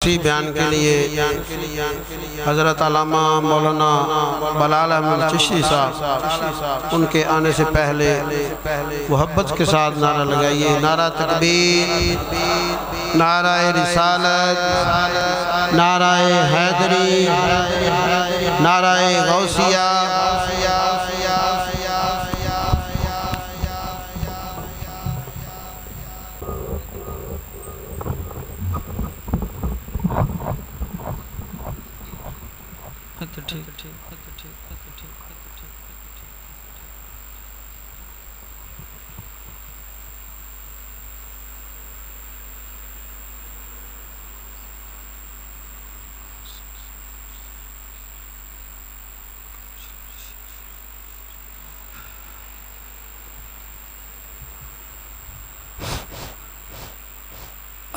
اسی بیان کے لیے حضرت علامہ مولانا بلال احمد چشتی صاحب ان کے آنے سے پہلے محبت کے ساتھ نعرہ لگائیے۔ نعرہ تکبیر، نعرہ رسالت، نعرہ حیدری، نعرہ غوثیہ۔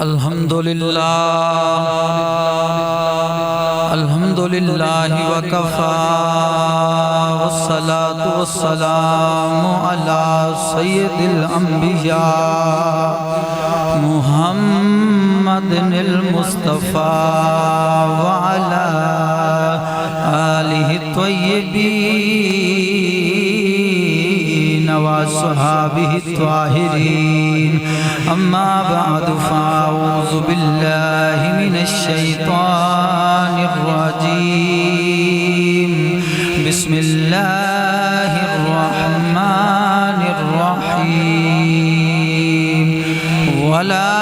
الحمدللہ الحمدللہ وکفا والصلاة والسلام علی سید الانبیاء محمد المصطفیٰ وعلی آلہ الطیبین وصحابہ الطاہرین۔ اما بعد فاعوذ باللہ من الشیطان الرجیم۔ بسم اللہ الرحمن الرحیم۔ ولا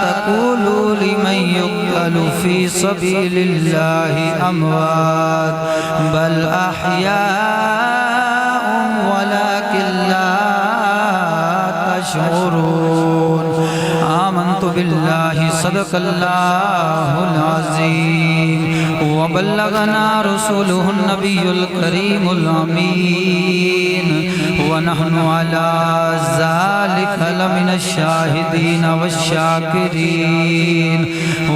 تقولوا لمن يقتل في سبيل الله اموات بل احياء ولكن لا تشعرون۔ آمنت بالله صدق الله العظيم وبلغنا رسوله النبي الكريم الأمين ونحن على ذلك لمن الشاهدين والشاكرين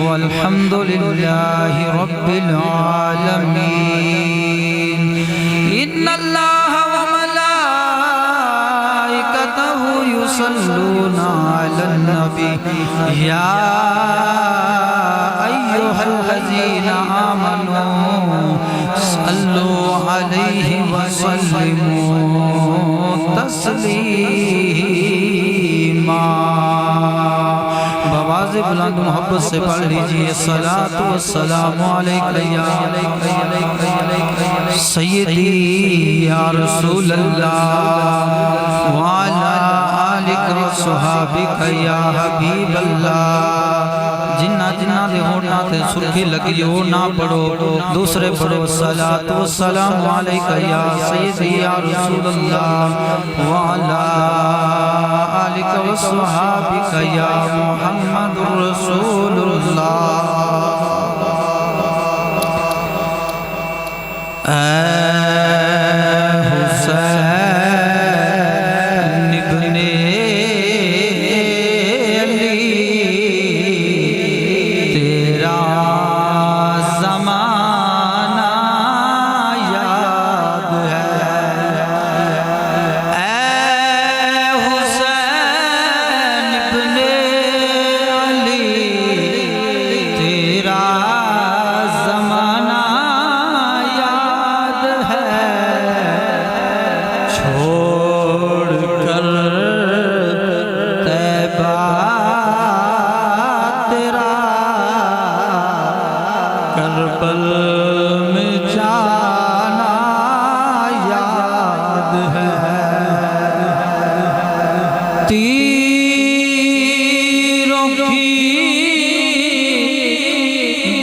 والحمد لله رب العالمين۔ إن الله وملائكته يصلون على النبي يا أيها الذين آمنوا صلوا عليه وسلموا تسلیما۔ بآواز بلند محبت سے پڑھ لیجئے۔ الصلاة والسلام علیکہ یا سیدی یا رسول اللہ وعلی آلک وصحابک یا حبیب اللہ۔ جنہ جنہ دے ہونا تے سرخی لگی ہو نہ پڑھو، دوسرے پڑھو۔ الصلاة والسلام علیکہ یا سیدی یا رسول اللہ وعلی آلک وصحابک یا محمد رسول اللہ۔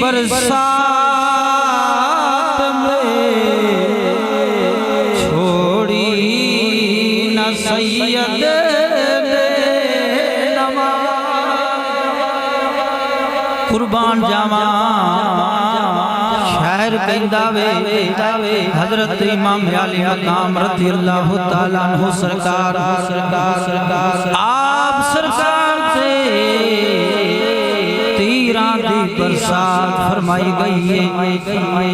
برسات میں چھوڑی نہ سید قربان جاواں شاعر کہندا وے حضرت امام علی مقام رضی اللہ تعالیٰ عنہ سرکار آپ سرکار سے تیراں دی برسات فرمائی گئی ہے،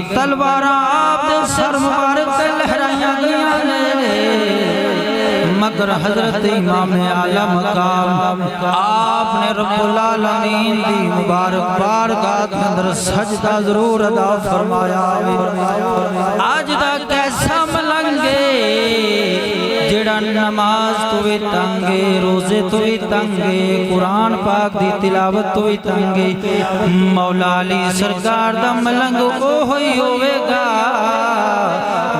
تلواراں آپ دے سر مبارک تے لہرائیاں گئیاں نے، مگر حضرت امام اعلی مقام آپ نے رب العالمین دی مبارک بارگاہ کے اندر سجدہ ضرور ادا فرمایا آج دا کیسا ملنگے جڑا نماز تو بھی تنگے روزے تو بھی تنگے قرآن پاک دی تلاوت تو بھی تنگے مولا علی سرکار دا ملنگ اوہی ہوئے گا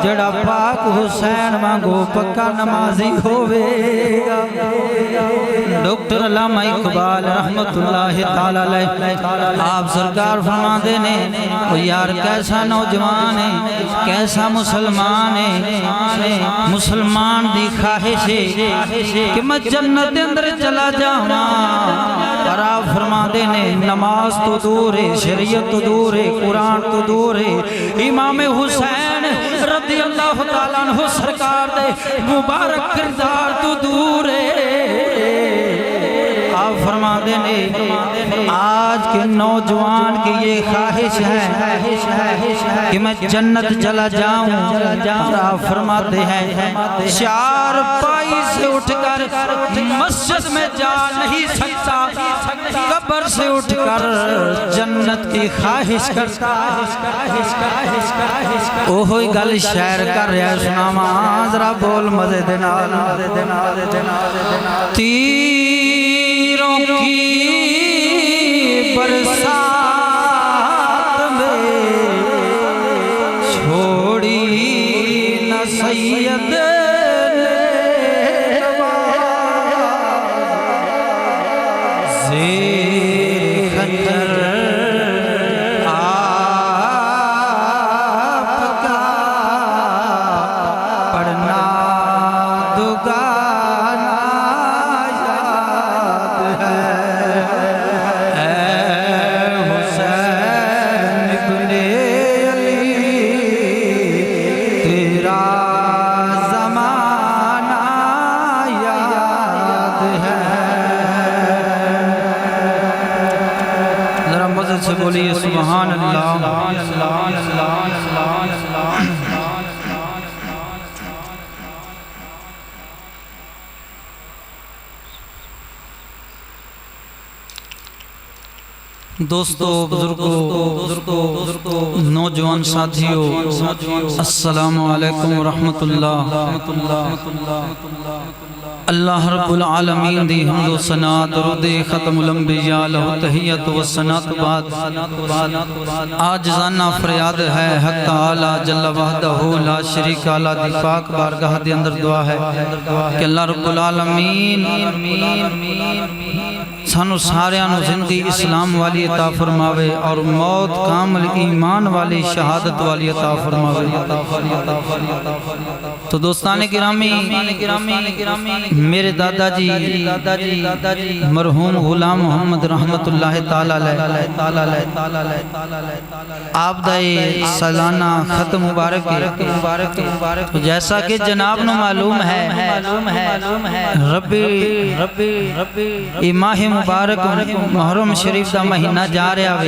جڑا پاک حسین مانگو پکا نمازی ہوئے گا ڈاکٹر علامہ اقبال رحمت اللہ تعالی علیہ آپ سرکار فرما دینے وہ یار کیسا نوجوان ہے کیسا مسلمان ہے مسلمان دی خواہش ہے کہ میں جنت اندر چلا جاؤں اور آپ فرما دینے نماز تو دور ہے شریعت تو دور ہے قرآن تو دور ہے امام حسین رضی اللہ تعالیٰ عنہ سرکار دے مبارک کردار تو دور ہے آپ فرما دینے آج کے نوجوان کی یہ خواہش ہے کہ میں جنت چلا جاؤں اور آپ فرماتے ہیں چار پائی سے اٹھ کر مسجد میں جا نہیں سکتا قبر سے اٹھ کر جنت کی خواہش کرتا اوہی گل شعر کر رہا ہے سناما ذرا بول مزے دینا تیروں کی برسات میں چھوڑی نہ سید زیر خنجر آپ کا پڑھنا دگانا یاد ہے اے حسین ابن علی تیرا زمانہ یاد ہے ذرا مزے سے بولیے سبحان اللہ دوستو بزرگو نوجوان ساتھیو السلام علیکم ورحمت اللہ اللہ رب العالمین دی حمد و ثنا درود ختم الانبیاء لہ تحیت و ثنا بعد عاجزانہ فریاد ہے حق تعالی جل وحدہ لا شریک لا دی پاک بارگاہ دے اندر دعا ہے کہ اللہ رب العالمین سانو ساریانو زندگی اسلام والی عطا فرماوے اور موت کامل ایمان والی شہادت والی عطا فرماوے تو دوستان گرامی میرے دادا جی مرحوم غلام محمد رحمت اللہ تعالی آپ دائے سالانہ ختم مبارک جیسا کہ جناب نو معلوم ہے ربی ماہ مبارک محرم شریف دا مہینہ جا رہا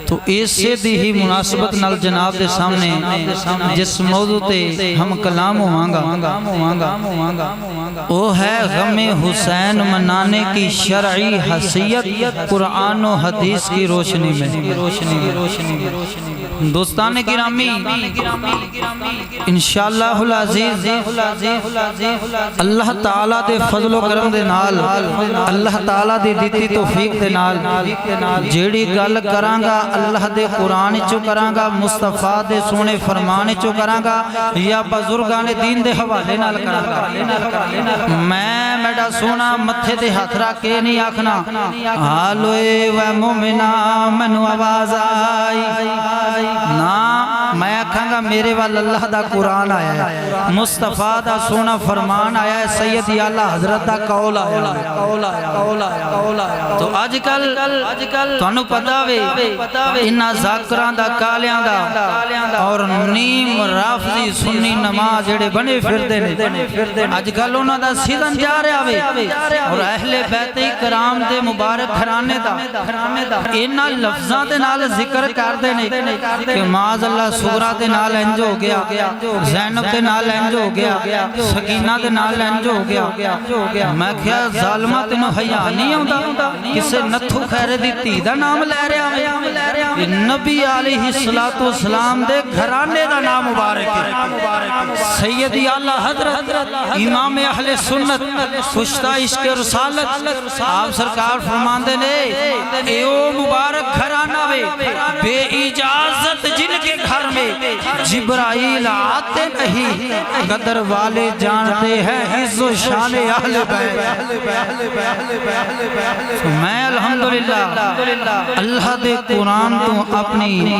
تو اس سے دی ہی مناسبت نال جناب دے سامنے جس موضوع تے ہم کلام ہوانگا وہ ہے غم حسین منانے کی شرعی حیثیت قرآن و حدیث کی روشنی میں دوستان گرامی انشاءاللہ العزیز اللہ تعالیٰ دے فضل و کرم دے نال اللہ تعالیٰ دی دیتی توفیق دے نال جیڑی گل کرانگا اللہ دے قرآن چو کرانگا مصطفیٰ دے سونے فرمان چو کرانگا یا بزرگان دین دے حوالے نال کرانگا میں میڈا سونا متھے دے ہاتھ راکے نہیں آکھنا حالوے و مومنہ منو آواز آئی نا میں آکھاں گا میرے وال اللہ دا قرآن آیا ہے مصطفیٰ دا سونا فرمان آیا ہے سید اللہ حضرت دا قول آیا تو آج کل تو انہوں پتا وے انہا ذاکران دا کالیاں دا اور نیم رافضی سنی نماز جڑے بنے پھر دینے آج کل انہا دا سیدن جا رہا وے اور اہل بیت کرام دے مبارک گھرانے دا انہا لفظاں دے نال ذکر کر دینے کہ معاذ اللہ سغرا دے نال نال انج ہو گیا زینب دے نال انج ہو گیا سکینہ دے نال انج ہو گیا میں کیا ظالمہ تینوں حیا نہیں آوندا کسے نتھو خیر دی دھی دا نام لے رہا ہے نبی علیہ السلام دے گھرانے دا نام مبارک ہے سیدی اعلی حضرت امام اہل سنت کشتہ عشق رسالت آپ سرکار فرماندے نے ایو مبارک گھرانہ وے بے اجازت جن کے گھر میں جبرائیل آتے نہیں قدر والے جانتے ہیں عز و شان اہل بیت میں الحمدللہ اللہ دے قرآن تو اپنی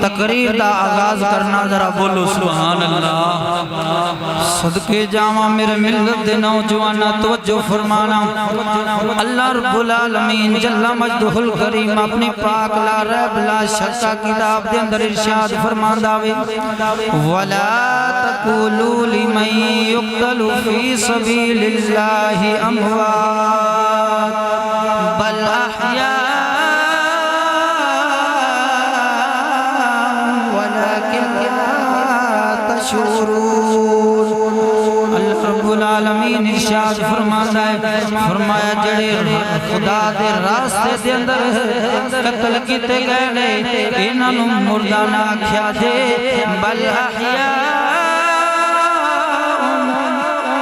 تقریر دا آغاز کرنا ذرا بولو سبحان اللہ صدقے جامع میرے ملت دے نوجوانا توجہ فرمانا اللہ رب العالمین جل مجدہ الکریم اپنی پاک لا ریب لا شکا کتاب دے اندر ارشاد فرماندا وے وَلَا تَقُولُوا لِمَن يُقْتَلُ فِي سَبِيلِ اللَّهِ أَمْوَاتٌ بَلْ أَحْيَاءٌ رب العالمین ارشاد فرماتا ہے فرمایا جڑے خدا دے راستے دے اندر قتل کیتے گئے نے انہاں نوں مردہ نہ آکھیا جے بل احیاء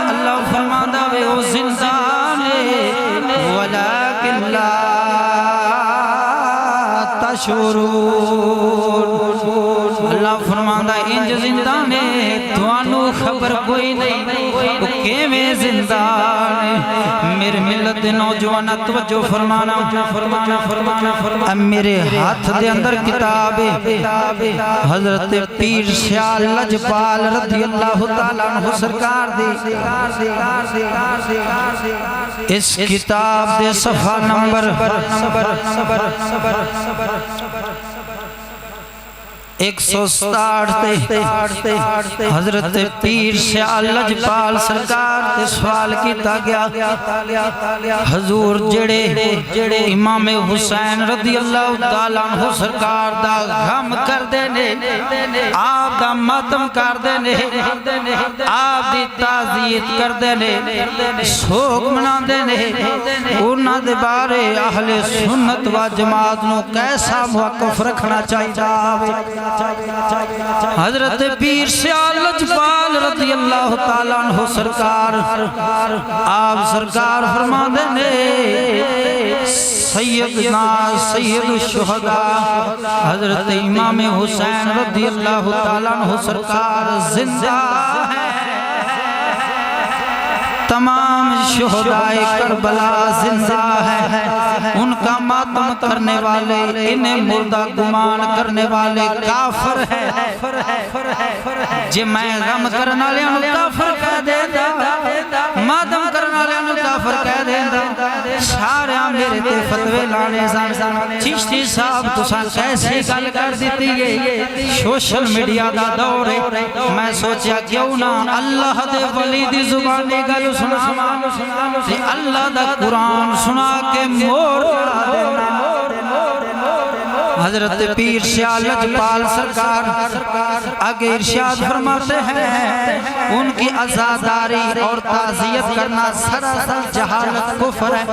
اللہ فرماتا ہے او زندہ نے ولکن لا تشعرون اللہ فرماتا ہے انج زندہ نے توانو خبر کوئی نہیں کیویں زندہ نے میرے ملت نوجوان توجہ فرمانا میرے ہاتھ دے اندر کتاب حضرت پیر سیال لجپال رضی اللہ تعالیٰ عنہ سرکار دی اس کتاب دے صفحہ نمبر 167 تے حضرت پیر سیال لجپال سرکار تے سوال کیتا گیا حضور جڑے امام حسین رضی اللہ تعالیٰ عنہ سرکار دا غم کر دینے آپ دا ماتم کر دینے آپ دی تعزیت کر دینے سوگ منا دینے انہاں دے بارے اہل سنت و جماعت نو کیسا موقف رکھنا چاہیے حضرت پیر سیال لجپال رضی اللہ تعالیٰ عنہ سرکار آپ سرکار فرما دینے سیدنا سید الشہداء حضرت امام حسین رضی اللہ تعالیٰ عنہ سرکار زندہ ہے تمام شہدائے کربلا زندہ ہے ان کا ماتم کرنے والے انہیں مردہ گمان کرنے والے کافر ہے جے میں غم کرنا لے انہوں کافر کہہ دیتا ماتم کرنا لے انہوں کافر کہہ دیتا سارے میرے تے فتوے لانے سان چشتی صاحب تو سان کیسی گل کر دیتی ہے سوشل میڈیا دا دور ہے میں سوچیا کیوں نہ اللہ دے ولی دی زبانی گل سنا اللہ دا قرآن سنا کے مور حضرت پیر سیال لجپال سرکار آگے ارشاد فرماتے ہیں ان کی عزاداری اور تعزیت کرنا سراسر جہالت کفر ہے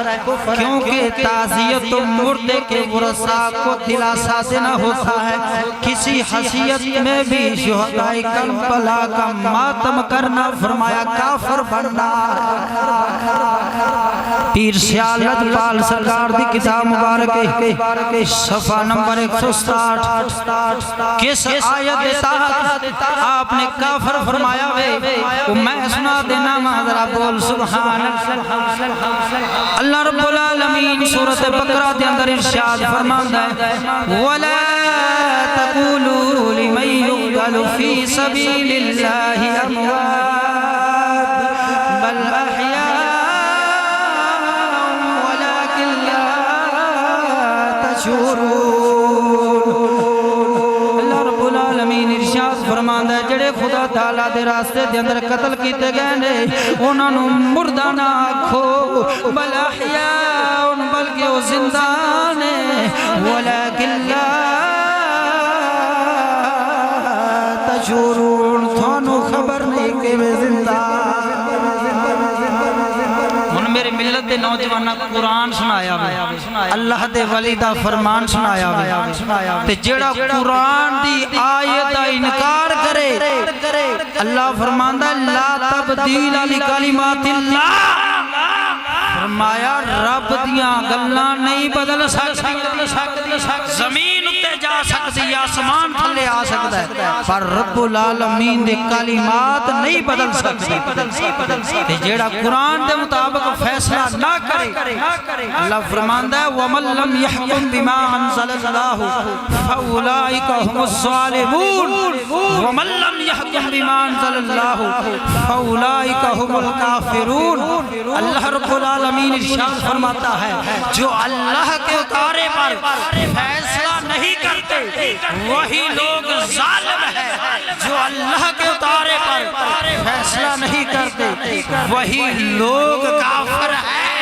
کیونکہ تعزیت تو مردے کے ورثاء کو دلاسا دینا ہوتا ہے کسی حیثیت میں بھی شہدائے کربلا کا ماتم کرنا فرمایا کافر بننا پیر سیال لجپال سرکار دی کتاب مبارک صفحہ نمبر 167 کس آیت تحت آپ نے کافر فرمایا وے میں سنا دینا مہدرہ بول سبحان اللہ رب العالمین سورۃ بقرہ دے اندر ارشاد فرماندا ہے وَلَا تَقُولُوا لِمَن يُقْتَلُ فِي سَبِيلِ اللَّهِ أَمْوَاتٌ بَلْ أَحْيَاءٌ وَلَكِنْ لَا تَشْعُرُونَ فرماندا ہے جڑے خدا تعالیٰ دے راستے دے اندر قتل کیتے گئے نے انہاں نوں مردہ نہ آکھو بل احیاء بلکہ وہ زندہ نے ولکن لا سنایا وے اللہ دے ولی دا فرمان سنایا وے تے جڑا قرآن دی آیت دا انکار کرے اللہ فرماندا لا تبدیل لکلمات اللہ فرمایا رب دیاں گلاں نہیں بدل سکدی زمین اتے جا سکتی آسمان تھلے آ سکتا ہے پر رب العالمین دے کلمات نہیں بدل سکتی تے جیڑا قرآن دے مطابق فیصلہ نہ کرے اللہ فرماندا ہے وَمَن لَّمْ يَحْكُم بِمَا أَنزَلَ اللَّهُ فَأُولَٰئِكَ هُمُ الظَّالِمُونَ وَمَن لَّمْ يَحْكُم بِمَا أَنزَلَ اللَّهُ فَأُولَٰئِكَ هُمُ الْكَافِرُونَ اللہ رب العالمین ارشاد فرماتا ہے جو اللہ کے اتارے پر فیصلہ نہیں کرتے وہی لوگ ظالم ہیں جو اللہ کے اتارے پر فیصلہ نہیں کرتے وہی لوگ کافر ہیں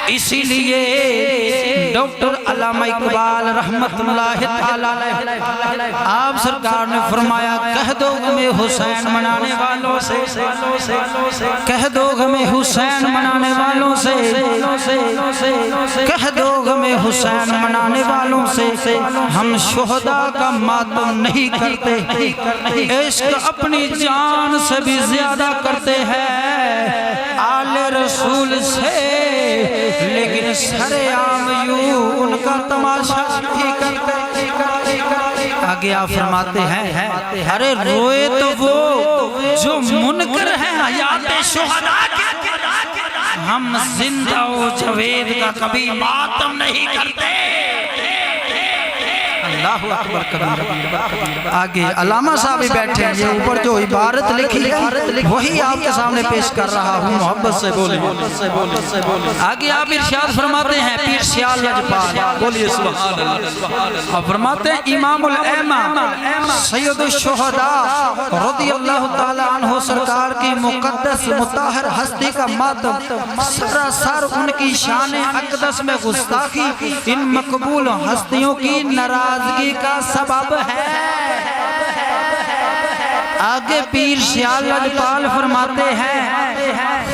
اسی لیے ڈاکٹر علامہ اقبال رحمت اللہ تعالی آپ سرکار نے فرمایا کہہ دو ہمیں حسین منانے والوں سے کہہ دو ہمیں حسین منانے والوں سے کہہ دو ہمیں حسین منانے والوں سے ہم شہداء کا ماتم نہیں کرتے عشق اپنی جان سے بھی زیادہ کرتے ہیں آل رسول سے لیکن سر عام یوں ان کا تماشا نہیں کرتے آگے آپ فرماتے ہیں ارے روئے تو وہ جو منکر ہیں حیات شہداء کے ہم زندہ و جوید کا کبھی ماتم نہیں کرتے اللہ اکبر کبیر آگے علامہ صاحب ہی بیٹھے ہیں یہ اوپر جو عبارت لکھی ہے وہی آپ کے سامنے پیش کر رہا ہوں محبت سے بولیں آگے آپ ارشاد فرماتے ہیں پیر سیال لجپال بولیے سبحان اللہ آپ فرماتے ہیں امام الائمہ سید الشہداء رضی اللہ تعالی عنہ سرکار کی مقدس مطہر ہستی کا ماتم سراسر ان کی شان اقدس میں گستاخی ان مقبول ہستیوں کی ناراضگی کا سبب ہے آگے پیر سیال لجپال فرماتے ہیں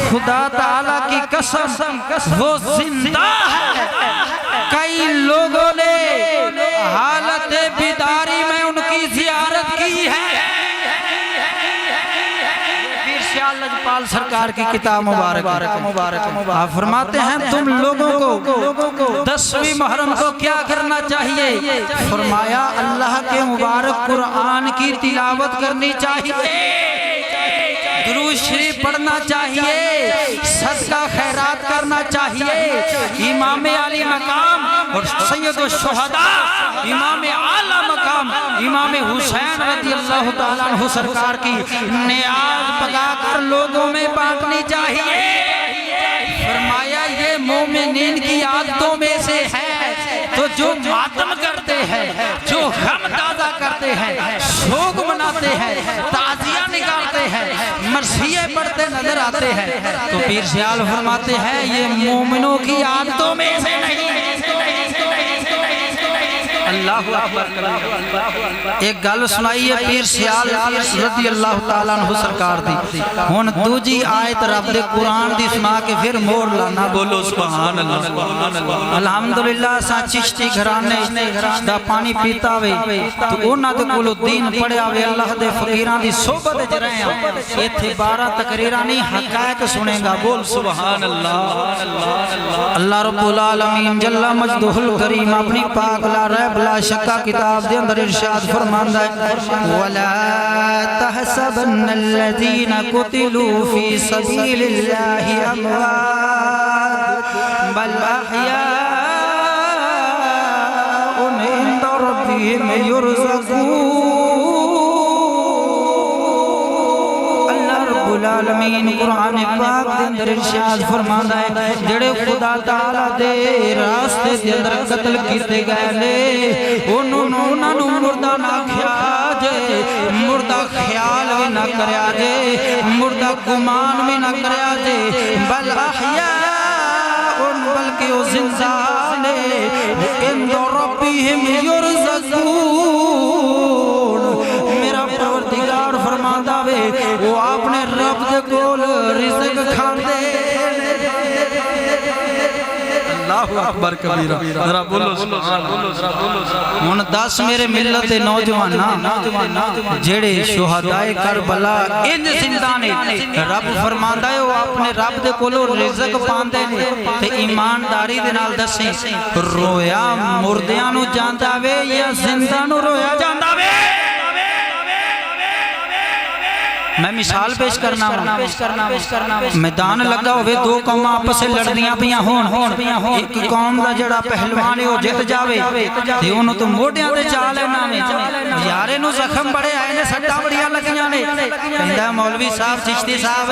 خدا تعالیٰ کی قسم وہ زندہ ہے کئی لوگوں نے حالت بیداری میں ان کی زیارت کی ہے لجپال سرکار کی کتاب مبارک آپ فرماتے ہیں تم لوگوں کو 10ویں محرم کو کیا کرنا چاہیے فرمایا اللہ کے مبارک قرآن کی تلاوت کرنی چاہیے درود شریف پڑھنا چاہیے صدقہ خیرات کرنا چاہیے امام علی مقام اور سید الشہداء امام اعلی مقام امام حسین رضی اللہ تعالیٰ عنہ سرکار کی نیاز پگا کر لوگوں میں بانٹنی چاہیے فرمایا یہ مومنین کی عادتوں میں سے ہے تو جو ماتم کرتے ہیں جو غم تازہ کرتے ہیں شوق مناتے ہیں تعزیہ نکالتے ہیں مرثیے پڑھتے نظر آتے ہیں تو پیر سیال فرماتے ہیں یہ مومنوں کی عادتوں میں سے نہیں اللہ اکبر ایک گل سنائیے پیر سیال رضی اللہ تعالیٰ عنہ سرکار دی ہون دوجی آیت رب دے قرآن دی سنا کے پھر موڑ لانا بولو سبحان اللہ الحمدللہ سا چشتی گھرانے دا پانی پیتا وے تو اونا دے کولو دین پڑے آوے اللہ دے فقیران دی صحبت جرائیں یہ تھے 12 تقریرانی حقائق سنیں گا بول سبحان اللہ اللہ رب العالمین جل مجدہ الکریم اپنی پاک لا ریب لا شکا کتاب دے اندر ارشاد فرماندہ ہے وَلَا تَحْسَبَنَّ الَّذِينَ قُتِلُوا فِي سَبِيلِ اللَّهِ أَمْوَاتٌ بَلْ أَحْيَاءٌ عِندَ رَبِّهِمْ يُرْزَقُونَ العالمین قرآن پاک دے اندر ارشاد فرماتا ہے جڑے خدا تعالیٰ دے راستے دے اندر قتل کیتے گئے لے انہوں نے مردہ نہ کھیا جے مردہ خیال بھی نہ کریا جے مردہ گمان بھی نہ کریا جے بل احیاء بلکہ وہ زندہ لے اند ربهم یرزقون میرا پروردگار فرماتا وے وہ آپ نے رب دے کول رزق کھان دے اللہ اکبر کبیرہ ذرا بولو سبحان اللہ ہن دس میرے ملت دے نوجواناں جڑے شہدائے کربلا انج زندہ نے رب فرماندا ہے وہ اپنے رب دے کولوں رزق پاندے نے تے ایمانداری دے نال دسیں رویا مردیاں نو جاندا وے یا زندہ نو رویا جاندا وے میں مثال پیش کرنا میدان لگا ہوئے دو قوم آپس سے لڑدیاں پیاں ہون ایک قوم دا جڑا پہلوان ہے وہ جت جاوے تے انہوں تو موٹیاں تے چال ہے یارے نو زخم بڑے آئے نے سٹا بڑیاں لگیاں نے کہندہ مولوی صاحب چشتی صاحب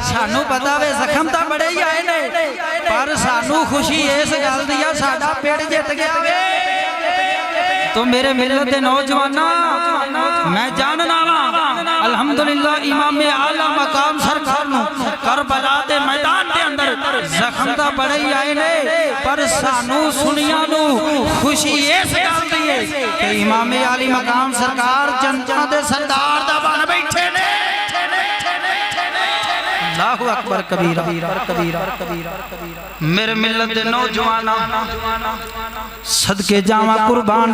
سانو پتا وے زخم تا بڑے ہی آئے نے پر سانو خوشی اس گل دیا ساڈا پیڑ جت گیا وے تو میرے ملت نوجواناں میں جاننا الحمدللہ امام اعلیٰ مقام سرکار نو کربلا دے میدان دے اندر زخم دا بڑے ہی آئے نے پر سانو سنیاں نو خوشی اس گل دی ہے کہ امام اعلیٰ مقام سرکار جنجاں دے سردار دا بن بیٹھے نے اللہ اکبر کبیرہ میرے ملت دے نوجواناں صدقے جاواں قربان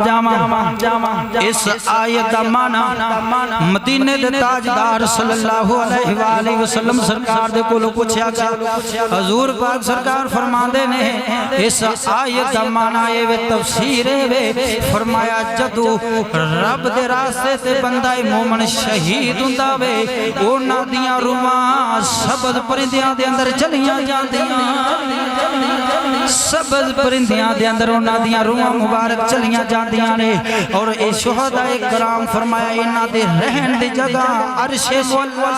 جاواں اس آیت دا معنی مدینے دے تاجدار صلی اللہ علیہ وآلہ وسلم سرکار دے کولوں پوچھیا گیا حضور پاک سرکار فرماندے نے اس آیت دا معنی اے وے تفسیر اے وے فرمایا جدو رب دے راستے تے بندہ مومن شہید ہوندا وے انہاں دیاں روحاں سبز پرندیاں دے اندر چلیاں جاندیاں سبز پرندیاں دے اندر انہاں دیاں روحاں مبارک چلیاں جاندیاں نے اور اے شہداء کرام فرمایا انہاں دے رہن دی جگہ عرش مولا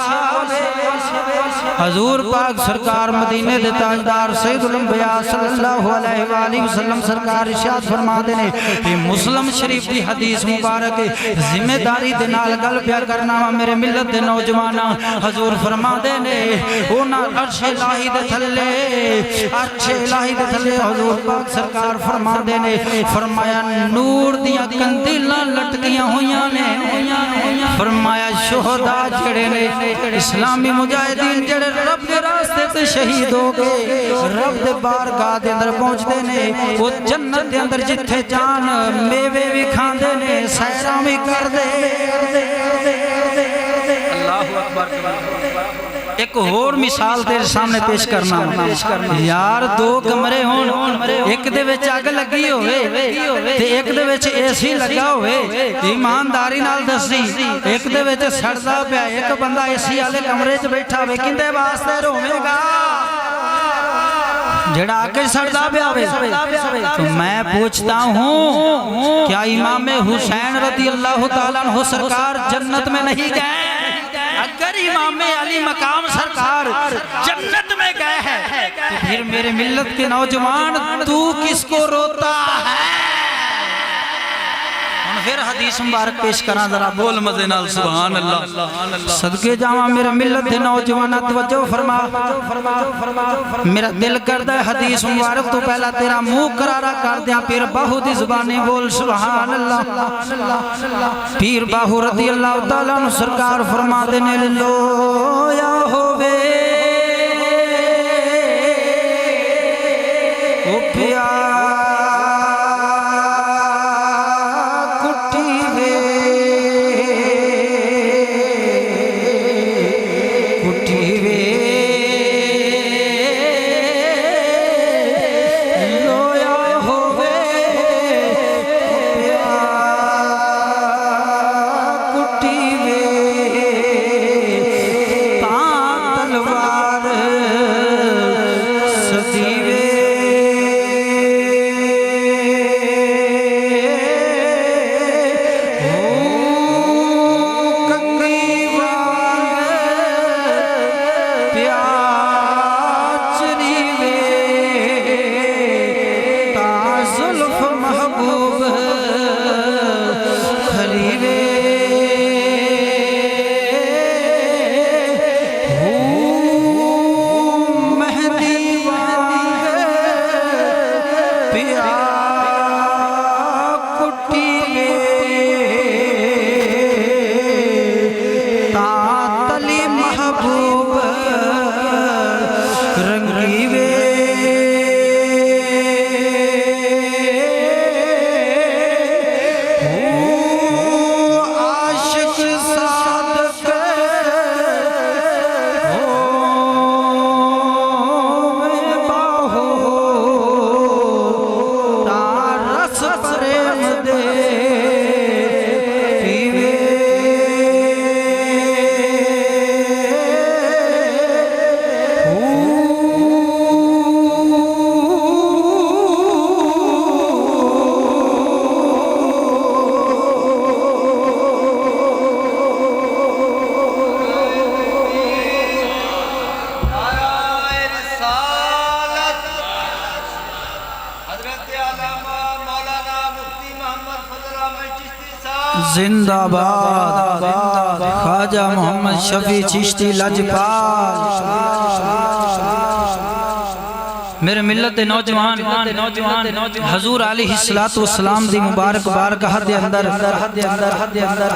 حضور پاک سرکار مدینے دے تاجدار سید الانبیاء صلی اللہ علیہ وآلہ وسلم سرکار ارشاد فرما دے نے کہ مسلم شریف دی حدیث مبارک ذمہ داری دے نال گل پیا کرنا میرے ملت دے نوجواناں حضور فرما دے نے انہاں عرش الہی دے تھلے عرش الہی دے تھلے حضور پاک سرکار فرما دے نے فرمایا نور دیاں کندیلاں لٹکیاں ہویاں نے فرمایا شہداء جڑے نے اسلامی مجاہدین جڑے رب دے راستے تے شہید ہو گئے رب دے بارگاہ دے اندر پہنچ دے نے وہ جنت دے اندر جتھے جان میوے بھی کھان دے نے سیراں بھی کر دے اللہ اکبر ایک اور مثال تیرے سامنے پیش کرنا یار دو کمرے ہون ایک دے وچ اگ لگی ہوئے تے ایک دے وچ اے سی لگا ہوئے ایمانداری نال دسی ایک دے وچ سڑدا پیا ایک بندہ اے سی والے کمرے وچ بیٹھا ہوئے کیندے واسطے روے گا جڑا آکے سڑدا پیا ہوئے تو میں پوچھتا ہوں کیا امام حسین رضی اللہ تعالیٰ عنہ سرکار جنت میں نہیں گئے اگر امام علی مقام سرکار جنت میں گئے ہیں تو پھر میرے ملت کے نوجوان تو کس کو روتا ہے پھر حدیث مبارک پیش کرنا ذرا بول مزے نال سبحان اللہ صدقے جاواں میرے ملت دے نوجوان توجہ فرما میرا دل کردا ہے حدیث مبارک تو پہلا تیرا منہ کرارا کر دیاں پیر باہو دی زبانیں بول سبحان اللہ پیر باہو رضی اللہ تعالیٰ عنہ سرکار فرما دینے لو یا ہووے او پیا زندہ باد خواجہ محمد شفیع چشتی لجپال میرے ملت دے نوجوان حضور علیہ السلام دی مبارک بارگاہ دے اندر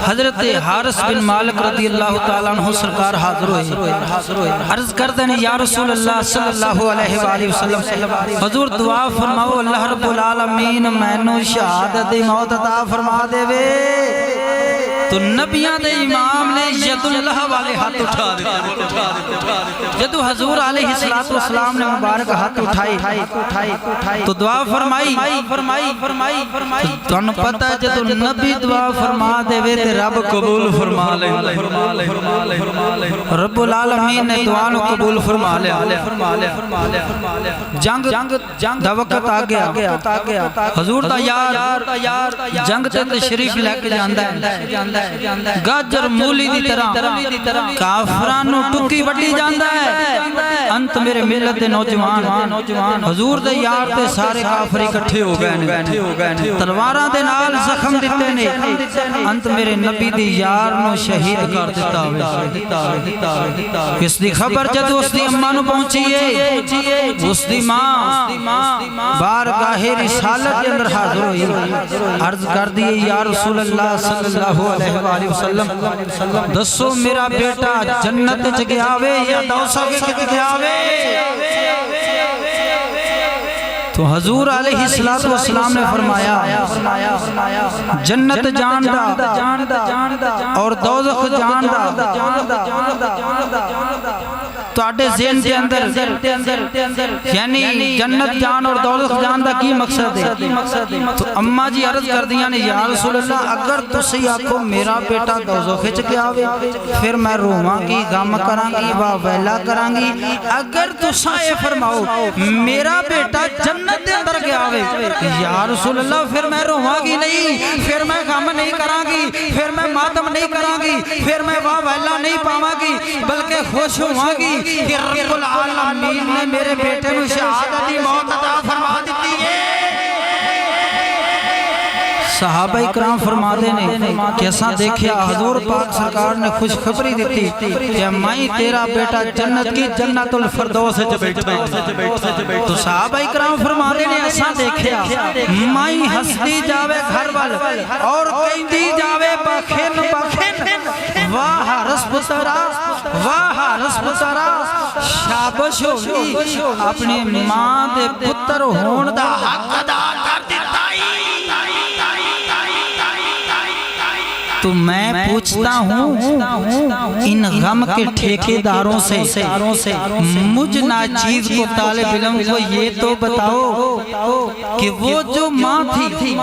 حضرت حارث بن مالک رضی اللہ تعالیٰ عنہ سرکار حاضر ہوئے عرض کردے نے یا رسول اللہ صلی اللہ علیہ وآلہ وسلم حضور دعا فرماؤ اللہ رب العالمین مینو شہادت دی موت عطا فرما دے وے تو نبیان دے امام نے ید اللہ والے ہاتھ اٹھا دیتے جدو حضور علیہ السلام نے مبارک ہاتھ اٹھائی تو دعا فرمائی تو انہوں پتہ جدو نبی دعا فرما دے وے تے رب قبول فرما لے رب العالمین نے دعا نو قبول فرما لے جنگ دا وقت آ گیا حضور دا یار جنگ تے تشریف لے کے جاندہ ہے گاجر مولی دی طرح کافرانو ٹکی وڈی جاندہ ہے انت میرے ملت دے نوجوان حضور دے یار تے سارے کافری کٹھے ہو گئے تلواراں دے نال زخم دیتے نے انت میرے نبی دی یار نو شہید کر دیتا ہوئے اس دی خبر جدو اس دی اماں نو پہنچیے اس دی ماں بارگاہ رسالت کے اندر حاضر ہوئی عرض کر دیئے یا رسول اللہ صلی اللہ علیہ وآلہ وسلم دسو میرا بیٹا جنت جگیاوے یا دوسا کے جگیاوے تو حضور علیہ السلام نے فرمایا جنت جاندا اور دوزخ جاندا تو آٹے ذہن کے اندر یعنی جنت جان اور دوزخ جان دا کی مقصد ہے تو اماں جی عرض کر دیا نے یا رسول اللہ اگر تسی آکھو میرا بیٹا دوزخ چکے آوے پھر میں روماں گی غم کرانگی واویلا کرانگی اگر تسا اے فرماؤ میرا بیٹا جنت دے اندر گیا آوے یا رسول اللہ پھر میں روماں گی نہیں پھر میں غم نہیں کرانگی پھر میں ماتم نہیں کرانگی پھر میں واویلا نہیں پاواں گی بلکہ خوش ہواں گی کہ رب العالمین نے میرے بیٹے نو شہادت دی موت عطا فرما دیتی ہے صحابہ اکرام فرما دینے کیسا دیکھیا حضور پاک سرکار نے خوش خبری دیتی کہ مائی تیرا بیٹا جنت کی جنت الفردوس سے بیٹھا تو صحابہ اکرام فرما دینے ایسا دیکھیا مائی ہستی جاوے گھر وال اور کہندی جاوے بخن واہ حارث پترا شابش ہوئی اپنی ماں دے پتر ہون دا حق ادا کر دیتا تو میں پوچھتا ہوں ان غم کے ٹھیکیداروں سے مجھ ناچیز کو طالب علم کو یہ تو بتاؤ کہ وہ جو ماں تھی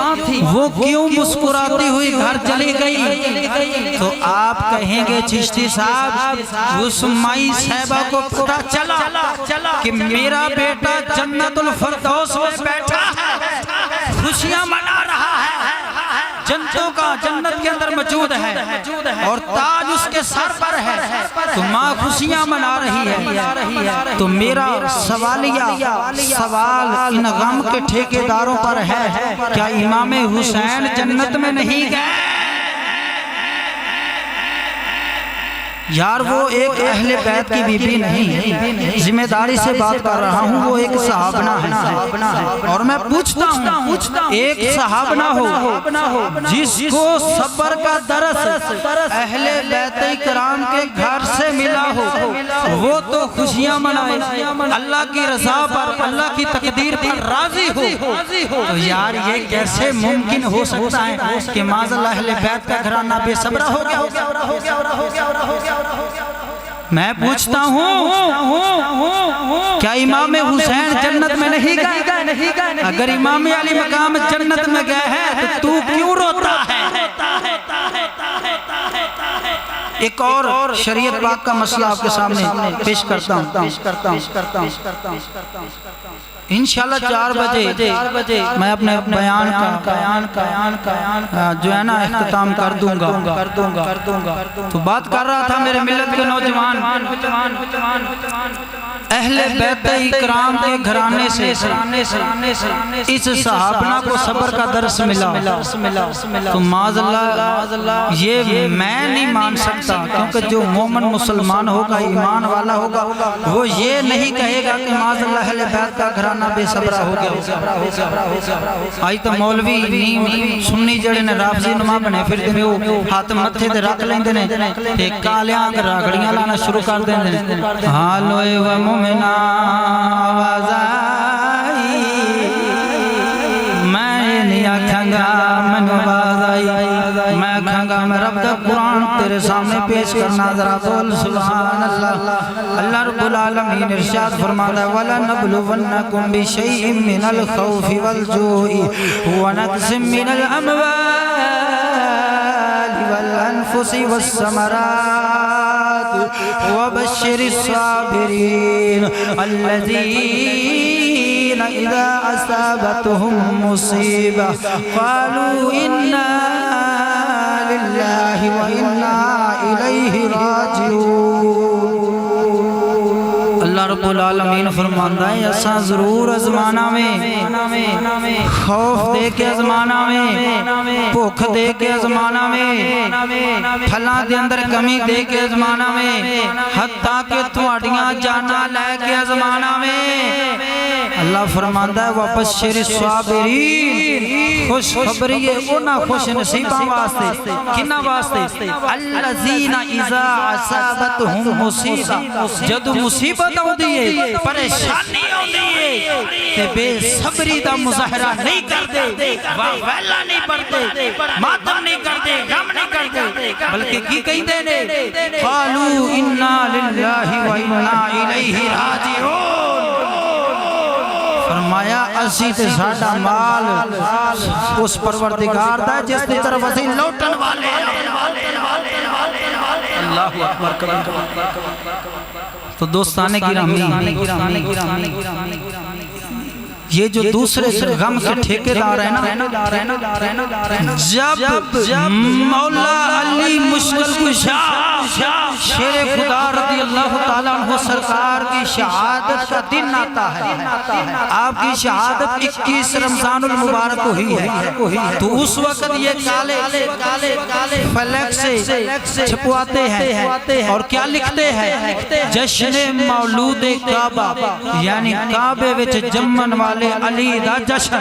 وہ کیوں مسکراتی ہوئی گھر چلی گئی تو آپ کہیں گے چشتی صاحب اس مائی صاحبہ کو پتہ چلا کہ میرا بیٹا جنت الفردوس میں بیٹھا ہے خوشیاں منا رہا ہے جنتوں کا جنت کے اندر موجود ہے اور تاج اس کے سر پر ہے تو ماں خوشیاں منا رہی ہے تو میرا سوال ان غم کے ٹھیکیداروں پر ہے کیا امام حسین جنت میں نہیں گئے یار وہ ایک اہل بیت کی بی بی نہیں ذمہ داری سے بات کر رہا ہوں وہ ایک صحابنہ ہے اور میں پوچھتا ہوں ایک صحابنہ ہو جس کو صبر کا درس اہل بیت کرام کے گھر سے ملا ہو وہ تو خوشیاں منائے اللہ کی رضا پر اللہ کی تقدیر پر راضی ہو تو یار یہ کیسے ممکن ہو سکتا ہے کہ معاذ اللہ اہل بیت کا گھرانہ بے صبرہ ہو گیا میں پوچھتا ہوں کیا امام حسین جنت میں نہیں گئے اگر امام علی مقام جنت میں گئے ہیں تو کیوں روتا ہے ایک اور شریعت پاک کا مسئلہ آپ کے سامنے پیش کرتا ہوں انشاءاللہ 4 بجے میں اپنے بیان کا جو ہے نا اختتام کر دوں گا تو بات کر رہا تھا میرے ملت کے نوجوان اہل بیت اکرام کے گھرانے سے اس صحابہ کو صبر کا درس ملا تو معاذ اللہ یہ میں نہیں مان سکتا، کیونکہ جو مومن مسلمان ہوگا ایمان والا ہوگا وہ یہ نہیں کہے گا کہ معاذ اللہ اہل بیت کا گھرانہ بے صبرہ ہو گیا۔ آئی تو مولوی سنی جڑے نے رافضی نما بنے پھر دے وہ ہاتھ متھے دے رکھ لیندے نے تے کالیاں راگڑیاں لانا شروع کر دیندے نے۔ ہالوئے و مومنا آواز آئی میں نہیں آکھاں گا من آواز آئی میں آکھاں گا میں رب دا قرآن تیرے سامنے پیش کرنا ذرا بول سبحان اللہ۔ اللہ رب العالمین ارشاد فرماتا ہے وَلَنَبْلُوَنَّكُمْ بِشَيْءٍ مِّنَ الْخَوْفِ وَالْجُوعِ وَنَقْصٍ مِّنَ الْأَمْوَالِ وَالْأَنفُسِ وَالثَّمَرَاتِ وَبَشِّرِ الصَّابِرِينَ الَّذِينَ إِذَا أَصَابَتْهُم مُّصِيبَةٌ قَالُوا إِنَّا لِلَّهِ وَإِنَّا إِلَيْهِ راجعون۔ اللہ رب العالمین فرماتا ہے ایسا ضرور ازمانہ میں خوف دے کے ازمانہ میں بھوک دے کے ازمانہ میں پھلاں دے اندر کمی دے کے ازمانہ میں حتیٰ کہ تھوڑیاں جانا لے کے ازمانہ میں اللہ فرماتا ہے وَبَشِّرِ الصَّابِرِينَ خوش خبری ہے اونا خوش نصیباں واسطے کنہ واسطے الَّذِينَ إِذَا عَصَابَتْهُم مُّصِيبَةٌ جدو مصیبت ہوتی ہے پریشانی ہوتی ہے کہ بے صبری دا مظاہرہ نہیں کرتے ویلا نہیں پڑھتے ماتم نہیں کرتے غم نہیں کرتے بلکہ کی کہتے ہیں قالوا انا للہ و انا الیہ راجعون۔ فرمایا اسی تے ساڈا مال اس پروردگار دا جس کی طرف اسی لوٹن والے اللہ اکبر۔ تو دوستانے گرامی یہ جو دوسرے غم کے ٹھیکیدار ہیں نا جب مولا علی مشکل کشا شیر خدا رضی اللہ تعالیٰ عنہ سرکار کی شہادت کا دن آتا ہے، آپ کی شہادت 21 رمضان المبارک ہوئی ہے تو اس وقت یہ کالے فلک سے چھپواتے ہیں اور کیا لکھتے ہیں جشن مولود کعبہ یعنی کعبے وچ جمن والے علی دا جشن۔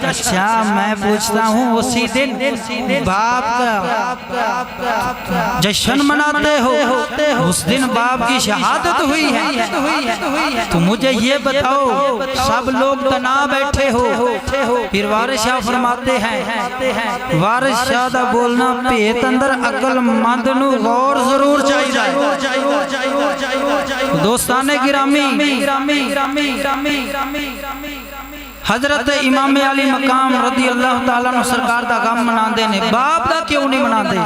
اچھا میں پوچھتا ہوں اسی دن باپ کا جشن مناتے ہو، اس دن باپ کی شہادت ہوئی ہے تو مجھے یہ بتاؤ سب لوگ تنا بیٹھے ہو پھر وارث شاہ فرماتے ہیں وارث شاہ دا بولنا پیت اندر عقل مند نو غور ضرور چاہیے۔ دوستانے گرامی حضرت امام علی مقام رضی اللہ تعالیٰ عنہ سرکار دا غم مناندے نے، باپ دا کیوں نہیں مناندے؟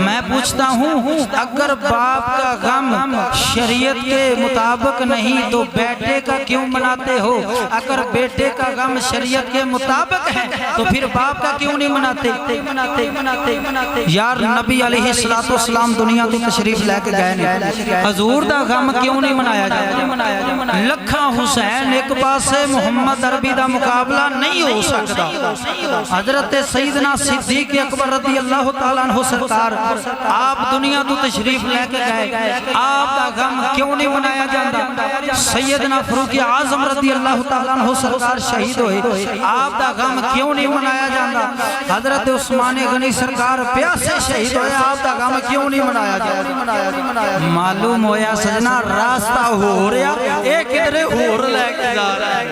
میں پوچھتا ہوں اگر باپ کا غم شریعت کے مطابق نہیں تو بیٹے کا کیوں مناتے ہو؟ اگر بیٹے کا غم شریعت کے مطابق ہے تو پھر باپ کا کیوں نہیں مناتے؟ یار نبی علیہ السلام دنیا تو تشریف لے کے گئے نہیں، حضور دا غم کیوں نہیں منایا جائے؟ لکھاں حسین ایک پاسے محمد عربی دا مقابلہ نہیں ہو سکتا۔ حضرت سیدنا صدیق اکبر رضی اللہ تعالیٰ عنہ سرکار آپ دنیا تو تشریف لے کے گئے، آپ دا غم کیوں نہیں منایا جاتا؟ سیدنا فاروق اعظم رضی اللہ تعالیٰ عنہ سرکار شہید ہوئے، آپ دا غم کیوں نہیں منایا جاتا؟ حضرت عثمان غنی سرکار پیاسے شہید ہوئے، آپ دا غم کیوں نہیں منایا جاتا؟ معلوم ہویا سجنا راستہ ہو رہا ایک ادھرے اور لے کے جا رہا ہے۔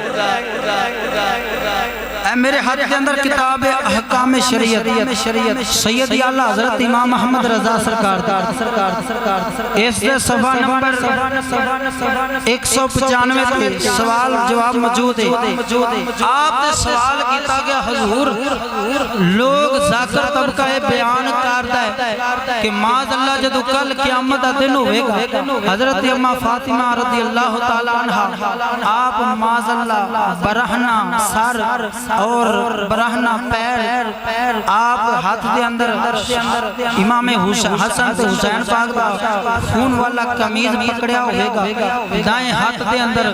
اے میرے ہاتھ کے اندر کتاب احکام شریعت سید اعلیٰ حضرت امام محمد رضا سرکار اس سے صفحہ نمبر 195 پہ سوال جواب موجود ہے۔ آپ نے سوال کیتا کہ حضور لوگ ذاکر طبقہ بیان کرتا ہے ہے کہ معاذ اللہ جدو کل قیامت دا دن ہوئے گا حضرت اماں فاطمہ رضی اللہ تعالیٰ عنہ آپ معاذ اللہ برہنہ سر اور برہنہ پیر آپ ہاتھ دے اندر امام حسن تے حسین پاک دا خون والا قمیض پکڑیا ہوئے گا دائیں ہاتھ دے اندر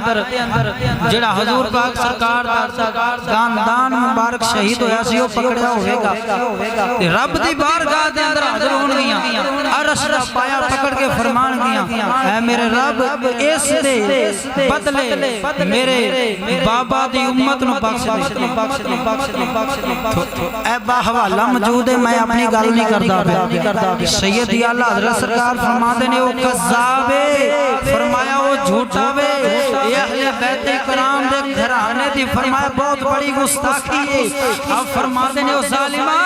جڑا حضور پاک سرکار دا خاندان مبارک شہید ہویا سی وہ پکڑیا ہوئے گا رب دی بارگاہ دے اندر حاضر ہون گیاں عرش دا پایا پکڑ کے فرمان گیاں اے میرے رب اس دے بدلے میرے بابا دی امت نو بخش دے اے باحوالہ موجود ہے میں اپنی گل نہیں کردا سید اعلیٰ حضرت سرکار فرماتے نے وہ کذاب ہے فرمایا وہ جھوٹا ہے یہ اہل بیت کرام دے گھرانے دی فرمایا بہت بڑی گستاخی ہے اب فرماتے نے وہ ظالمہ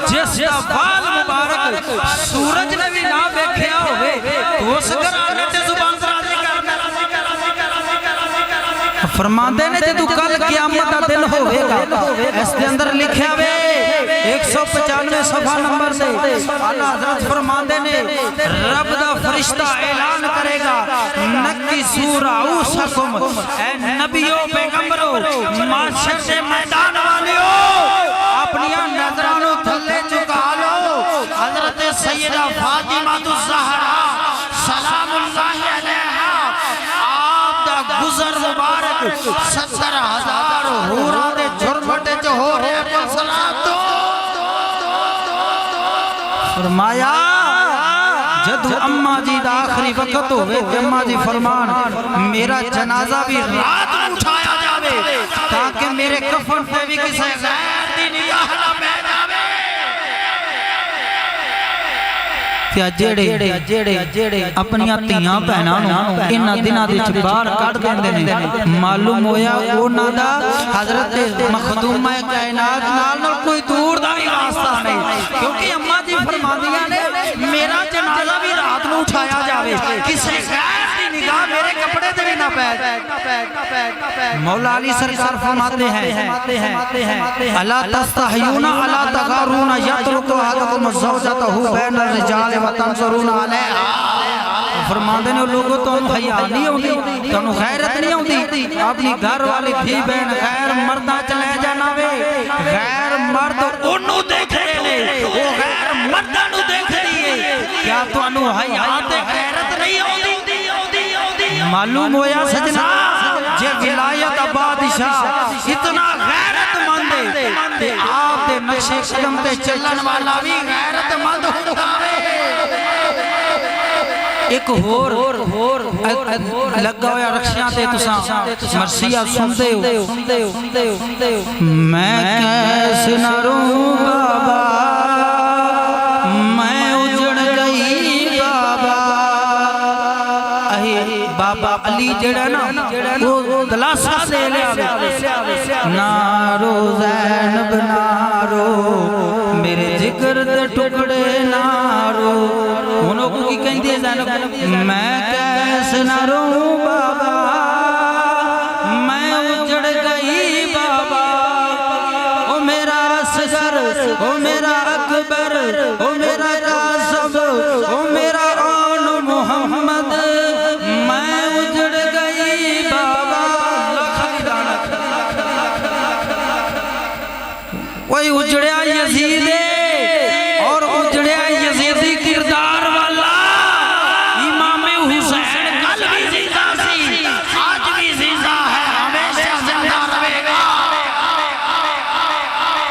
جس دا بال مبارک سورج نے بھی نہ دیکھیا ہوئے تو اس گھرانے تے زبان درازی کرنا فرماتے نے جدو کل قیامت دا دن ہوئے گا اس دے اندر لکھیا ہوئے 195 صفحہ نمبر سے اعلیٰ حضرت فرماتے نے رب دا فرشتہ اعلان کرے گا نکی سورہ اوسکم اے نبیوں پیغمبروں معاشر سے میدان والیوں اپنیاں نظرانوں تھلے چکا لو حضرت سیدہ فاطمہ الزہرا سلام اللہ علیہا آپ دا گزر مبارک 70,000 حورا دے جھرمٹے جو ہو رہے پر سلام دو فرمایا جدو اماں جی دا آخری وقت ہوئے اماں جی فرمان میرا جنازہ بھی رات اٹھایا جاوے تاکہ میرے کفن پہ بھی کسے غیر دی نگاہ نہ بہ جاوے کیا جیڑے اپنیاں تیاں پہنا انہاں دنہ دی چبار کٹ دیندے نے معلوم ہویا اونا دا حضرت مخدومہ کائنات نال کوئی دور دا بھی واسطہ نہیں کیونکہ اماں جی فرماندیاں نے میرا جنازہ بھی رات میں اٹھایا جاوے کسے غیر دی نگاہ میرے کپڑے دے بھی نہ پہ مولا علی سرکار فرماتے ہیں الا تستحیون الا تغارون یترک احدکم زوجتہ بین الرجال وتنظرون علیہا فرماندے نے لوگوں تو حیا نہیں ہوندی تو غیرت نہیں ہوندی اپنی گھر والی تھی بہن غیر مرداں چلے جانا وے غیر مرد اونوں دیکھ رہے نے وہ غیر مرداں نو دیکھ رہی ہے کیا تانوں حیا تے غیرت نہیں ہوندی معلوم ہویا سجنا جے ولایت بادشاہ اتنا غیرت مند ہے تے آپ دے نقش قدم تے چلن والا بھی غیرت مند ہوتا ہے ایک ہور لگا ہویا رکشیاں تے تساں مرثیہ سنتے ہو میں کیسے نہ روں بابا میں اجڑ گئی بابا بابا علی جڑا نا وہ دلاسہ دے لیا نارو زینب نارو میرے ذکر دے ٹکڑے نارو انہوں کو کی کہیں دے زینب میں کیسے نہ روں بابا میں اجڑ گئی بابا او میرا اصغر او میرا اکبر او میرا قاسم او میرا آن محمد کوئی اجڑیا یزید اور اجڑیا یزیدی کردار والا امام حسین کل بھی زندہ سی آج بھی زندہ ہے ہمیشہ زندہ رہے گا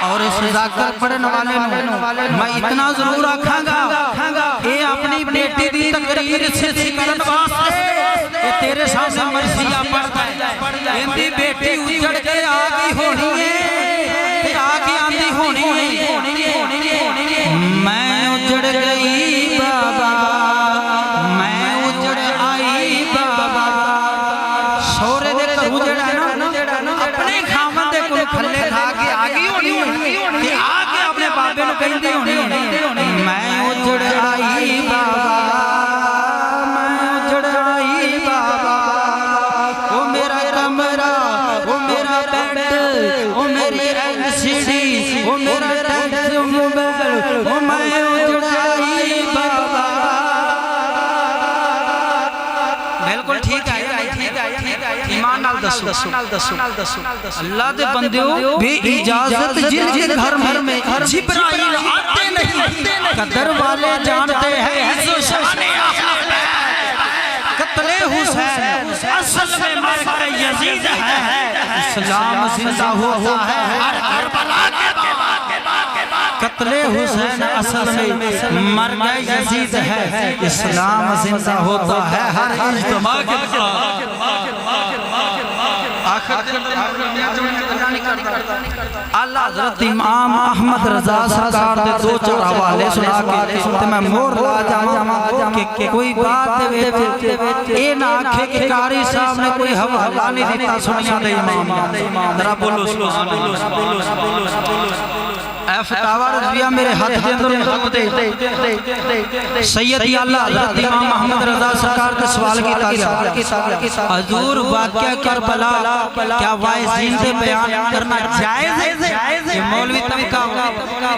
اور اس ذاکر پڑھن والے میں اتنا ضرور آکھاں گا اے اپنی بیٹی دی تقریر سے سکرن واسطے اے تیرے سامنے مرثیہ پڑھتا ہے اندی بیٹی اجڑ کے آگی ہونی ہے آگے آندھی ہونی میں اجڑ گئی بابا میں اجڑ آئی بابا شورے دے کر اجڑ نا اپنے خامن دے کو کھلے تھا کہ آگی ہونی کہ آگے اپنے بابے نو کہیں دی ہونی میں اجڑ آئی بابا میں اجڑ آئی بابا وہ میرا کمرہ وہ میرا بیڈ وہ میری وہ میرا موبائل وہ میں اجڑ آئی اللہ دے بندیو بے اجازت جن کے گھر میں جبرائیل آتے نہیں قدر والے جانتے ہیں عز و شان قتل حسین اصل میں مرکہ یزید ہے اسلام زندہ ہوتا ہے ہر کربلا کے بعد قتل حسین اصل میں مرکہ یزید ہے اسلام زندہ ہوتا ہے ہر اجتماع کے بعد اللہ حضرت امام احمد رضا سرکار دے دو چار حوالے سنا کے تے میں مور لا جاواں کہ کوئی بات دے اے نہ آکھے کہ قاری صاحب نے کوئی حوالہ نہیں دیتا سنیاں دے امام ذرا بولو اے فتاوی رضویہ میرے ہاتھ دے اندر خط دے سیدی اللہ حضرت امام احمد رضا سرکار کے سوال کیتا حضور واقعہ کربلا کیا وائزین سے بیان کرنا جائز ہے یہ مولوی طبقہ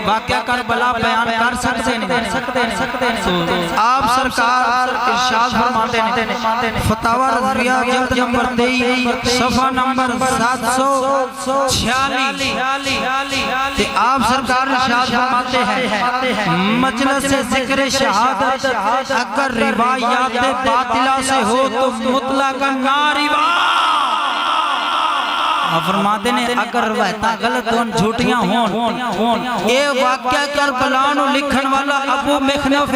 واقعہ کربلا بیان کر سکتے نہیں آپ سرکار ارشاد فرماتے ہیں فتاوی رضویہ جلد نمبر 23 صفحہ نمبر 746 کہ آپ سرکار ارشاد فرماتے ہیں مجلس ذکر شہادت اگر روایات باطلہ سے ہو تو مطلق ناروا فرماتے ہیں اگر روایتاں غلط ہون جھوٹیاں ہون اے واقعہ کربلا نو لکھن والا ابو مخنف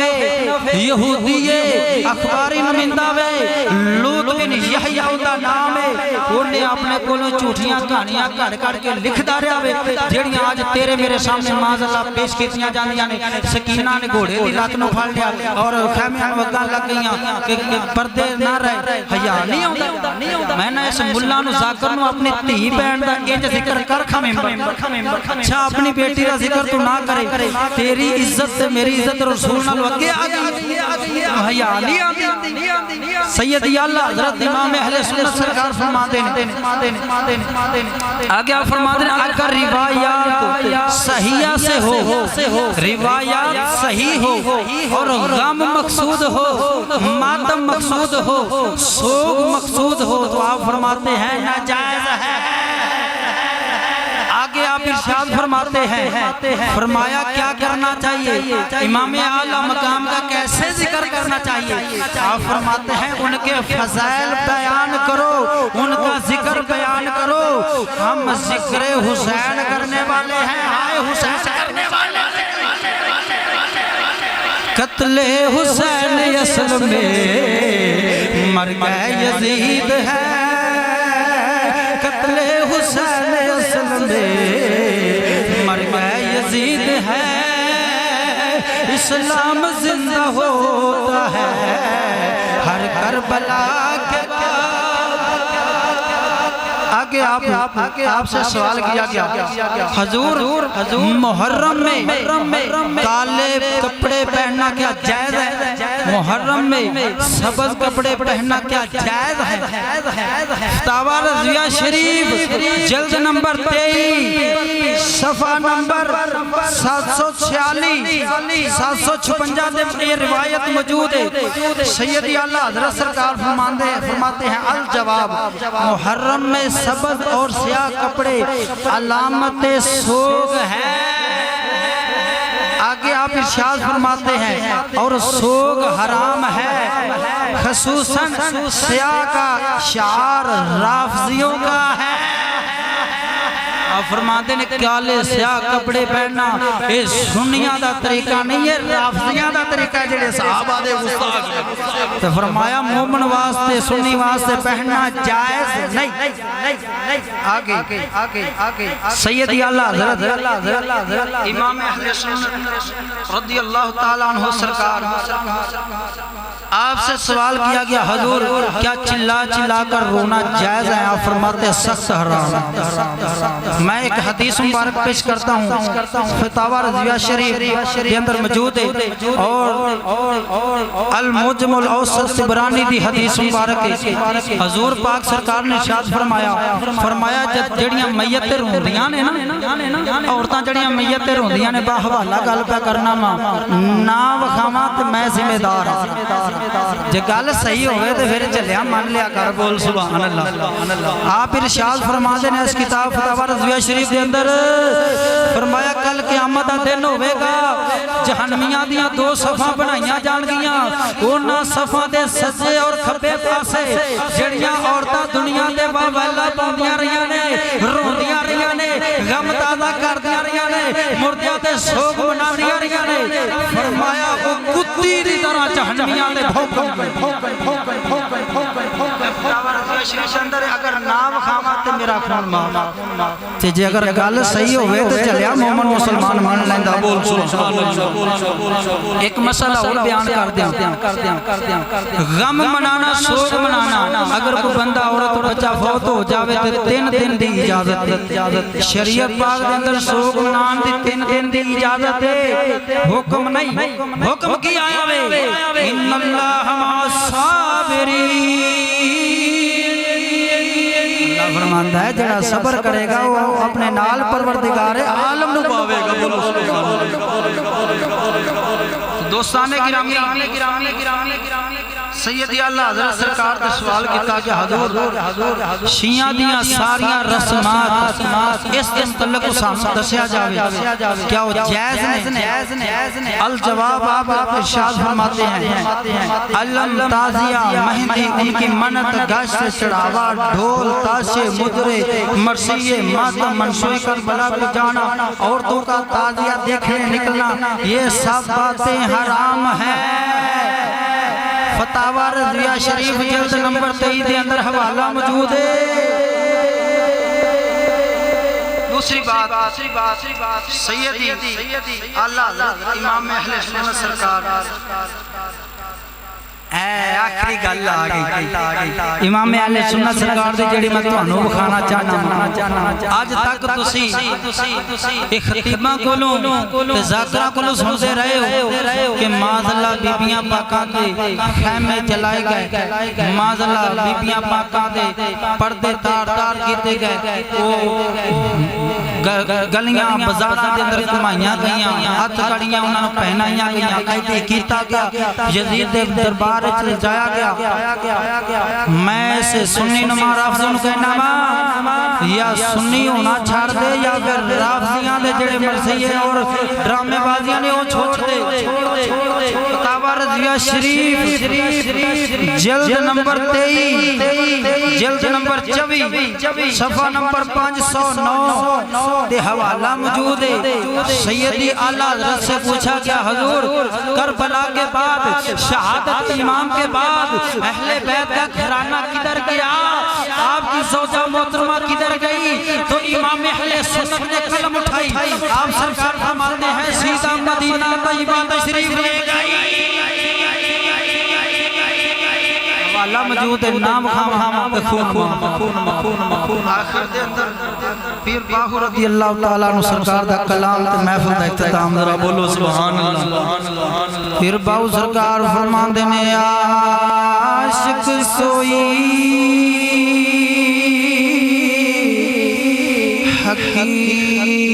یہودی اخباری نمائندہ وے لوط بن یحییٰ دا نام ہے انہیں اپنے کولوں جھوٹیاں کہانیاں کڑ کے لکھدا رہیا وے جڑیاں آج تیرے میرے سامنے معاذ اللہ پیش کیتیاں جاندیاں نے سکینہ نے گھوڑے دی لات نو پھڑ لیا اور خیمیاں وگاں لگ گئیاں کہ پردے نہ رہے حیا نہیں ہوندا میں نے اس ملا نو ذاکر نو اپنی تھی بہن دا انج ذکر کر ممبر اچھا اپنی بیٹی دا ذکر تو نہ کرے تیری عزت سے میری عزت رسول نال اگے آ گئی حیا نہیں آندی سیدی اللہ حضرت امام اہل سنت سرکار فرماتے ہیں آگے آپ فرماتے ہیں اگر روایات صحیحہ سے ہو روایات صحیح ہو اور غم مقصود ہو ماتم مقصود ہو سوگ مقصود ہو تو آپ فرماتے ہیں ناجائز ہے آگے آپ ارشاد فرماتے ہیں فرمایا کیا کرنا چاہیے امام اعلیٰ مقام کا کیسے ذکر کرنا چاہیے آپ فرماتے ہیں ان کے فضائل بیان کرو ان کا ذکر بیان کرو ہم ذکر حسین کرنے والے ہیں آئے حسین کرنے والے قتل حسین اصل میں مرکہ یزید ہے قتل حسین اصل میں مرکہ یزید ہے اسلام زندہ ہوتا ہے ہر کربلا کے آگے آپ سے سوال کیا گیا حضور محرم میں کالے کپڑے پہننا کیا جائز ہے محرم میں سبز کپڑے پہننا کیا جائز ہے فتاوی رضویہ شریف جلد نمبر 23 صفحہ نمبر 746 756 یہ روایت موجود ہے سیدی اللہ حضرت سرکار فرماتے ہیں الجواب محرم میں سبز اور سیاہ کپڑے علامت سوگ ہے آگے آپ ارشاد فرماتے ہیں اور سوگ حرام ہے خصوصاً سیاہ کا شعار رافضیوں کا ہے فرماتے ہیں کالے سیاہ کپڑے پہننا یہ سنیاں دا طریقہ نہیں ہے رافضیاں دا طریقہ ہے جڑے صحابہ دے گستاخ تو فرمایا مومن واسطے سنی واسطے پہننا جائز نہیں آگے سیدی اللہ حضرت امام اہل سنت رضی اللہ تعالیٰ عنہ سرکار آپ سے سوال کیا گیا حضور کیا چلا کر رونا جائز ہے آپ فرماتے ہیں سخت حرام میں ایک حدیث مبارک پیش کرتا ہوں فتاوی رضویہ شریف کے اندر موجود ہے اور المعجم الاوسط طبرانی دی حدیث مبارک ہے حضور پاک سرکار نے ارشاد فرمایا جڑیاں میتیں روندیاں نے نا عورتاں جڑیاں میتیں روندیاں نے باحوالہ گل پہ کرنا نا وکھاواں تے میں ذمہ دار جے گل صحیح ہوئے تو پھر چلیا من لیا کر بول سبحان اللہ آپ ارشاد فرما دے نے اس کتاب فتاوی رضویہ شریف دے اندر فرمایا کل قیامت دا دن ہوئے گا جہنمیاں دیاں دو صفاں بنائیاں جان گیاں انہاں صفاں دے سجے اور کھبے پاسے جڑیاں عورتاں دنیا دے واویلا پاؤندیاں رہیاں نے روندیاں رہیاں نے غم تازہ کردیاں رہیاں نے مردیاں تے سوگ مناندیاں رہیاں نے فرمایا وہ کتی دی طرح جہنمیاں دے اگر نام خامات تے میرا خون معاف تے جے اگر گل صحیح ہوئے تو چلیا مومن مسلمان مان لیندہ بول سبحان اللہ ایک مسئلہ اور بیان کر دیں غم منانا سوگ منانا اگر کوئی بندہ عورت بچہ فوت ہو جاوے تو 3 دن دی اجازت شریعت پاک دے اندر سوگ منان دی 3 دن دی اجازت ہے حکم نہیں حکم کی آیا وے ان اللہ مع الصابرین اللہ فرماندا ہے جڑا صبر کرے گا وہ اپنے نال پروردگار عالم نو پاوے گا دوستان گرامی سیدی اللہ حضرت سرکار نے سوال کیتا کہ حضور شیعہ دیاں ساریاں رسمات اس دن متعلق سامنے دسیا جاوے کیا وہ جائز نے الجواب آپ ارشاد فرماتے ہیں علم تازیہ مہندی ان کی منت گشت چڑھاوا ڈھول تاشے مدرے مرثیے ماتم منشوئی کربلا کو جانا عورتوں کا تازیہ دیکھنے نکلنا یہ سب باتیں حرام ہیں فتاوی رضویہ شریف جلد نمبر 23 دے اندر حوالہ موجود ہے دوسری بات سیدی اعلیٰ حضرت امام اہل سنت سرکار آخری گل آ گئی امام اہل سنت سرکار دی جڑی میں تانوں بخانا چاہنا اج تک تسی خطیباں کولوں تے ذاکراں کولوں سنتے رہے ہو کہ معاذ اللہ بیبییاں پاکاں دے خیمے جلائے گئے معاذ اللہ بیبییاں پاکاں دے پردے تار کیتے گئے گلیاں بازاراں دے اندر گھمائیاں گئیاں ہتھ کڑیاں انہاں نوں پہنائیاں گئیاں کہتے کیتا گیا یزید دے دربار جایا گیا میں سے سنی نما رافضوں کہنا یا سنی ہونا چھاڑ دے یا پھر رافضیاں دے جڑے مرثیے اور ڈرامے بازیاں نے وہ چھوڑ دے فتاوی رضویہ شریف جلد نمبر 23 جلد نمبر 24 صفحہ نمبر 509 دے حوالہ موجود ہے سیدی اعلیٰ حضرت سے پوچھا کیا حضور کربلا کے بعد شہادت امام کے بعد اہل بیت کا گھرانہ کدھر گیا آپ کی زوجہ محترمہ کدھر گئی تو امام اہل سنت نے قلم اٹھائی آپ سرکار فرماتے ہیں سیدھا مدینہ طیبہ تشریف لے گئی حوالہ موجود ہے نام خام خون آخر دے اندر پیر باہو رضی اللہ تعالیٰ عنہ سرکار دا کلام تے محفل دا اختتام ذرا بولو سبحان اللہ پیر باہو سرکار فرمان دینے عاشق سوئی حقیقی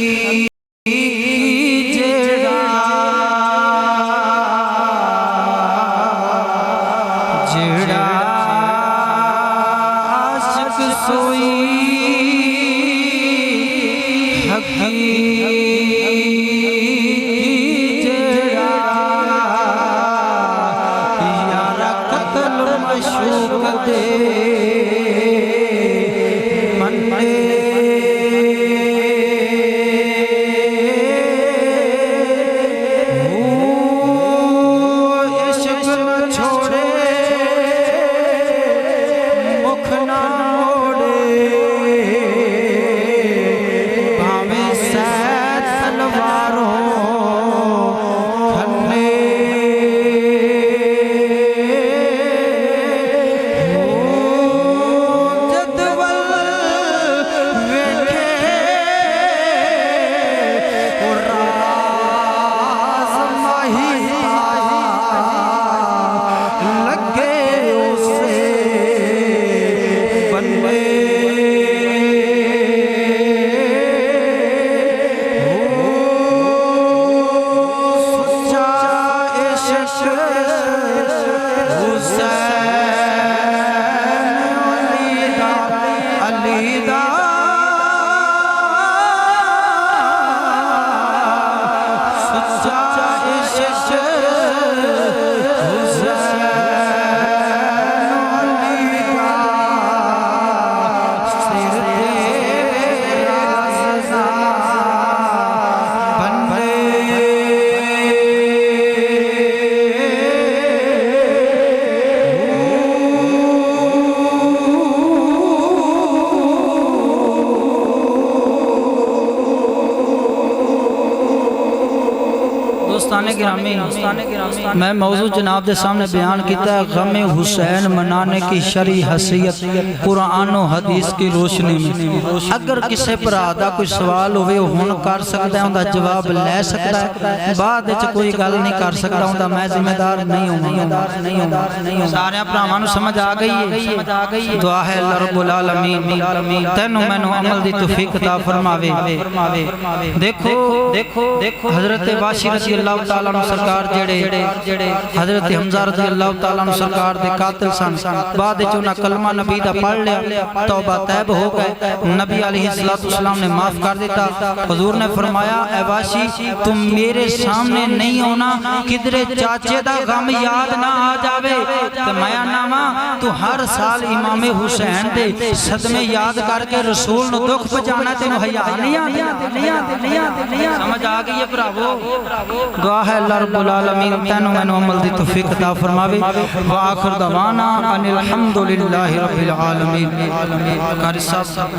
دوستان گرامی میں موضوع جناب دے سامنے بیان کیتا ہے غم حسین منانے کی شرعی حیثیت قرآن و حدیث کی روشنی میں اگر کسی پر آدھا کوئی سوال ہوئے ہون کر سکتا ہے اندھا جواب لے سکتا ہے بعد اچھ کوئی گل نہیں کر سکتا اندھا میں ذمہ دار نہیں ہوں سارے اپنا سمجھ آگئی ہے دعا ہے اللہ رب العالمین تینو مینو عمل دی توفیق عطا فرماوے دیکھو حضرت واشی رضی اللہ تعالیٰ عنہ سرکار جڑے حضرت حمزہ رضی اللہ تعالیٰ عنہ سرکار دے قاتل سن بعد چونہ کلمہ نبی دا پڑھ لیا توبہ طیب ہو گئے نبی علیہ السلام نے معاف کر دیتا حضور نے فرمایا اے واشی تم میرے سامنے نہیں ہونا کدرے چاچے دا غم یاد نہ آ جاوے تو میاں نامہ تو ہر سال امام حسین دے صدمے یاد کر کے رسول نو دکھ پجانا تے مہیا نہیں آتی سمجھ آگئی ہے براوو دعا ہے اللہ رب العالمین تینو مینو عمل دی توفیق عطا فرماوے وآخر دعوانا ان الحمدللہ رب العالمین قاری صاحب